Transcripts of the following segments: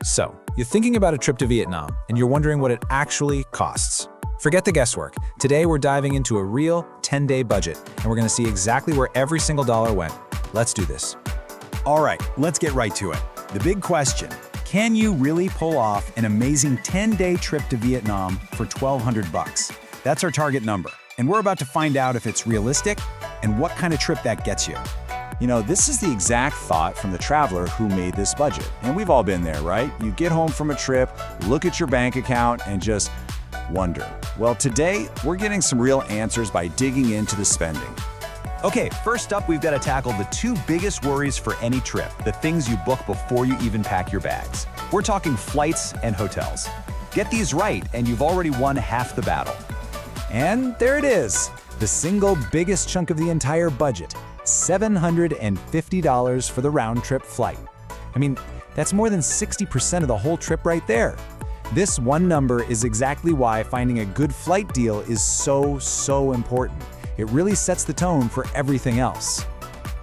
So, you're thinking about a trip to Vietnam, and you're wondering what it actually costs. Forget the guesswork. Today, we're diving into a real 10-day budget, and we're going to see exactly where every single dollar went. Let's do this. All right, let's get right to it. The big question, can you really pull off an amazing 10-day trip to Vietnam for $1,200? That's our target number, and we're about to find out if it's realistic and what kind of trip that gets you. You know, this is the exact thought from the traveler who made this budget. And we've all been there, right? You get home from a trip, look at your bank account, and just wonder. Well, today, we're getting some real answers by digging into the spending. Okay, first up, we've got to tackle the two biggest worries for any trip, the things you book before you even pack your bags. We're talking flights and hotels. Get these right, and you've already won half the battle. And there it is, the single biggest chunk of the entire budget, $750 for the round-trip flight. I mean, that's more than 60% of the whole trip right there. This one number is exactly why finding a good flight deal is so important. It really sets the tone for everything else.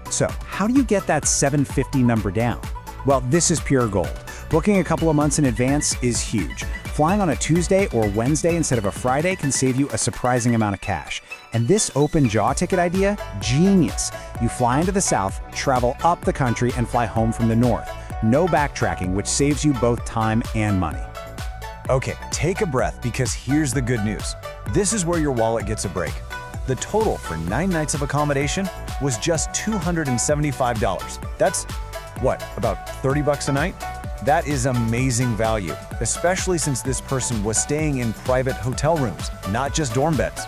So, how do you get that $750 number down? Well, this is pure gold. Booking a couple of months in advance is huge. Flying on a Tuesday or Wednesday instead of a Friday can save you a surprising amount of cash. And this open jaw ticket idea, genius. You fly into the south, travel up the country, and fly home from the north. No backtracking, which saves you both time and money. Okay, take a breath because here's the good news. This is where your wallet gets a break. The total for 9 nights of accommodation was just $275. That's, what, about $30 a night? That is amazing value, especially since this person was staying in private hotel rooms, not just dorm beds.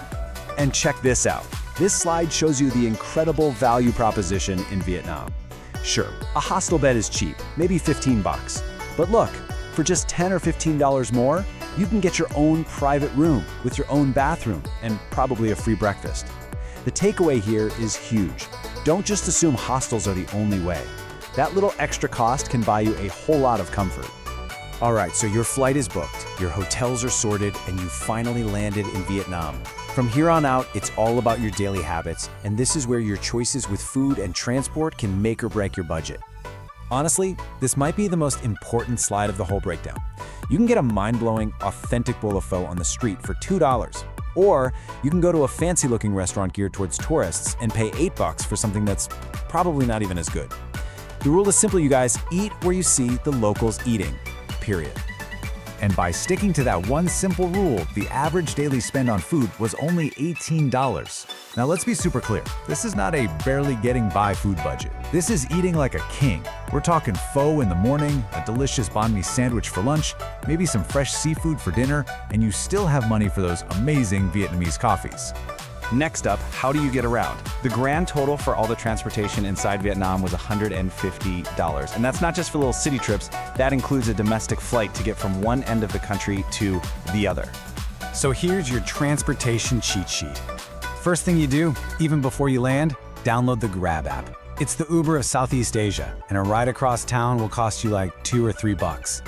And check this out. This slide shows you the incredible value proposition in Vietnam. Sure, a hostel bed is cheap, maybe $15. But look, for just $10 or $15 more, you can get your own private room with your own bathroom and probably a free breakfast. The takeaway here is huge. Don't just assume hostels are the only way. That little extra cost can buy you a whole lot of comfort. All right, so your flight is booked, your hotels are sorted, and you finally landed in Vietnam. From here on out, it's all about your daily habits, and this is where your choices with food and transport can make or break your budget. Honestly, this might be the most important slide of the whole breakdown. You can get a mind-blowing, authentic bowl of pho on the street for $2. Or you can go to a fancy-looking restaurant geared towards tourists and pay $8 for something that's probably not even as good. The rule is simple, you guys. Eat where you see the locals eating, period. And by sticking to that one simple rule, the average daily spend on food was only $18. Now let's be super clear. This is not a barely getting by food budget. This is eating like a king. We're talking pho in the morning, a delicious banh mi sandwich for lunch, maybe some fresh seafood for dinner, and you still have money for those amazing Vietnamese coffees. Next up, how do you get around? The grand total for all the transportation inside Vietnam was $150. And that's not just for little city trips, that includes a domestic flight to get from one end of the country to the other. So here's your transportation cheat sheet. First thing you do, even before you land, download the Grab app. It's the Uber of Southeast Asia, and a ride across town will cost you like $2 or $3.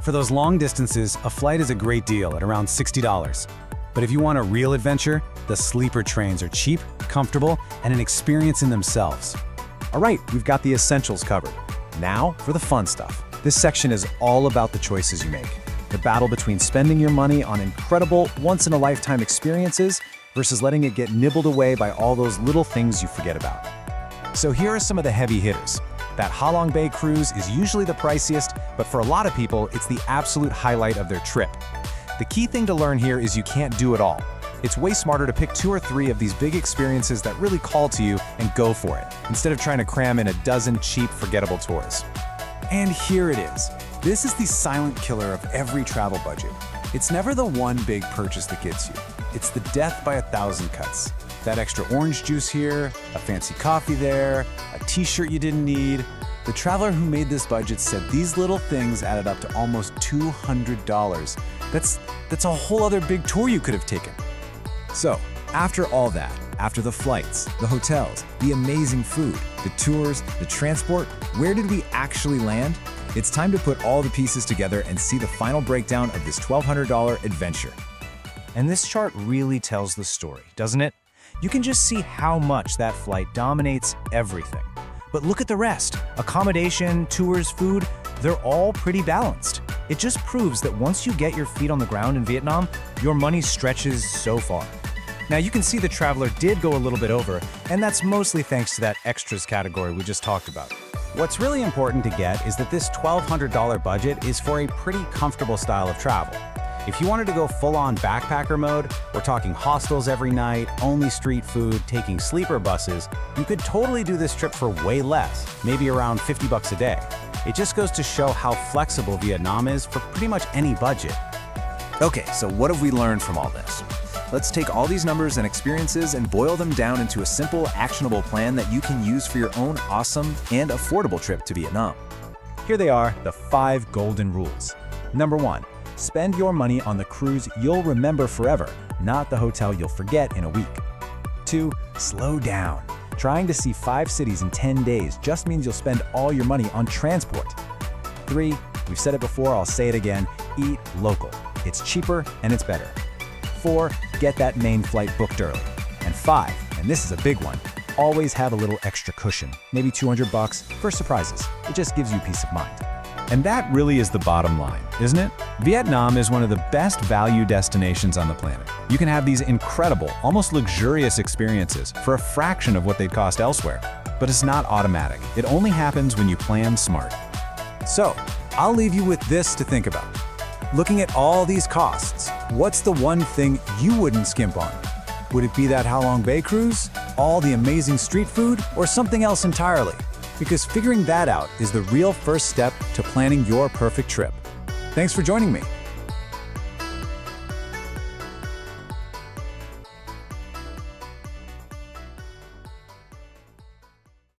For those long distances, a flight is a great deal at around $60. But if you want a real adventure, the sleeper trains are cheap, comfortable, and an experience in themselves. All right, we've got the essentials covered. Now for the fun stuff. This section is all about the choices you make. The battle between spending your money on incredible, once-in-a-lifetime experiences versus letting it get nibbled away by all those little things you forget about. So here are some of the heavy hitters. That Ha Long Bay cruise is usually the priciest, but for a lot of people, it's the absolute highlight of their trip. The key thing to learn here is you can't do it all. It's way smarter to pick 2 or 3 of these big experiences that really call to you and go for it, instead of trying to cram in a dozen cheap, forgettable tours. And here it is. This is the silent killer of every travel budget. It's never the one big purchase that gets you. It's the death by 1,000 cuts. That extra orange juice here, a fancy coffee there, a t-shirt you didn't need. The traveler who made this budget said these little things added up to almost $200. That's a whole other big tour you could have taken. So, after all that, after the flights, the hotels, the amazing food, the tours, the transport, where did we actually land? It's time to put all the pieces together and see the final breakdown of this $1,200 adventure. And this chart really tells the story, doesn't it? You can just see how much that flight dominates everything. But look at the rest. Accommodation, tours, food, they're all pretty balanced. It just proves that once you get your feet on the ground in Vietnam, your money stretches so far. Now you can see the traveler did go a little bit over, and that's mostly thanks to that extras category we just talked about. What's really important to get is that this $1,200 budget is for a pretty comfortable style of travel. If you wanted to go full-on backpacker mode, we're talking hostels every night, only street food, taking sleeper buses, you could totally do this trip for way less, maybe around $50 a day. It just goes to show how flexible Vietnam is for pretty much any budget. Okay, so what have we learned from all this? Let's take all these numbers and experiences and boil them down into a simple, actionable plan that you can use for your own awesome and affordable trip to Vietnam. Here they are, the 5 golden rules. Number 1, spend your money on the cruise you'll remember forever, not the hotel you'll forget in a week. 2, slow down. Trying to see 5 cities in 10 days just means you'll spend all your money on transport. 3, we've said it before, I'll say it again, eat local. It's cheaper and it's better. 4, get that main flight booked early. And 5, and this is a big one, always have a little extra cushion, maybe $200 for surprises. It just gives you peace of mind. And that really is the bottom line, isn't it? Vietnam is one of the best value destinations on the planet. You can have these incredible, almost luxurious experiences for a fraction of what they'd cost elsewhere. But it's not automatic. It only happens when you plan smart. So, I'll leave you with this to think about. Looking at all these costs, what's the one thing you wouldn't skimp on? Would it be that Ha Long Bay cruise, all the amazing street food, or something else entirely? Because figuring that out is the real first step to planning your perfect trip. Thanks for joining me.